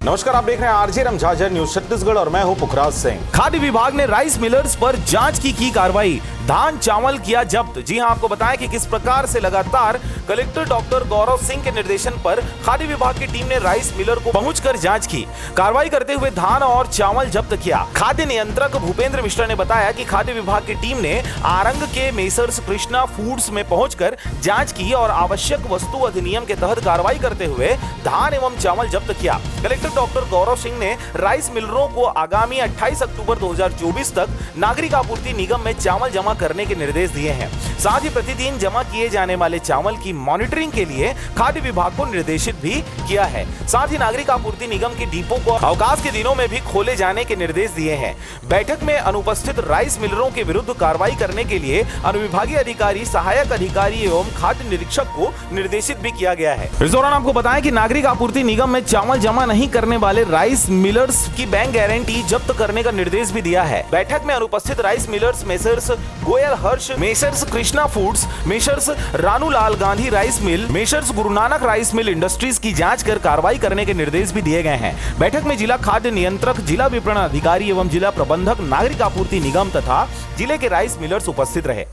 नमस्कार, आप देख रहे हैं आरजे रमझाझर न्यूज छत्तीसगढ़ और मैं हूं पुखराज सिंह। खाद्य विभाग ने राइस मिलर्स पर जांच की कार्रवाई, धान चावल किया जब्त। जी हां, आपको बताएं कि किस प्रकार से लगातार कलेक्टर डॉक्टर गौरव सिंह के निर्देशन पर खाद्य विभाग की टीम ने राइस मिलर को पहुंचकर जांच की। कार्रवाई करते हुए धान और चावल जब्त किया। खाद्य नियंत्रक भूपेंद्र मिश्रा ने बताया कि खाद्य विभाग की टीम ने आरंग के मेसर्स कृष्णा फूड्स में पहुंचकर जांच की और आवश्यक वस्तु अधिनियम के तहत कार्रवाई करते हुए धान एवं चावल जब्त किया। कलेक्टर डॉक्टर गौरव सिंह ने राइस मिलरों को आगामी 28 अक्टूबर 2024 तक नागरिक आपूर्ति निगम में चावल जमा करने के निर्देश दिए हैं। साथ ही प्रतिदिन जमा किए जाने वाले चावल की मॉनिटरिंग के लिए खाद्य विभाग को निर्देशित भी किया है। साथ ही नागरिक आपूर्ति निगम के डिपो को अवकाश के दिनों में भी खोले जाने के निर्देश दिए हैं। बैठक में अनुपस्थित राइस मिलरों के विरुद्ध कार्रवाई करने के लिए अनुविभागीय अधिकारी, सहायक अधिकारी एवं खाद्य निरीक्षक को निर्देशित भी किया गया है। इस दौरान आपको बताएं कि नागरिक आपूर्ति निगम में चावल जमा नहीं करने वाले राइस मिलर्स की बैंक गारंटी जब्त करने का निर्देश भी दिया है। बैठक में अनुपस्थित rice millers messrs Goyal Harsh, messrs Krishna foods, messrs Ranulal Gandhi rice mill, messrs Guru Nanak rice mill industries की जांच कर कार्रवाई करने के निर्देश भी दिए गए हैं। बैठक में जिला खाद्य नियंत्रक, जिला विपणन अधिकारी एवं जिला प्रबंधक नागरिक आपूर्ति निगम तथा जिले के राइस मिलर्स उपस्थित रहे।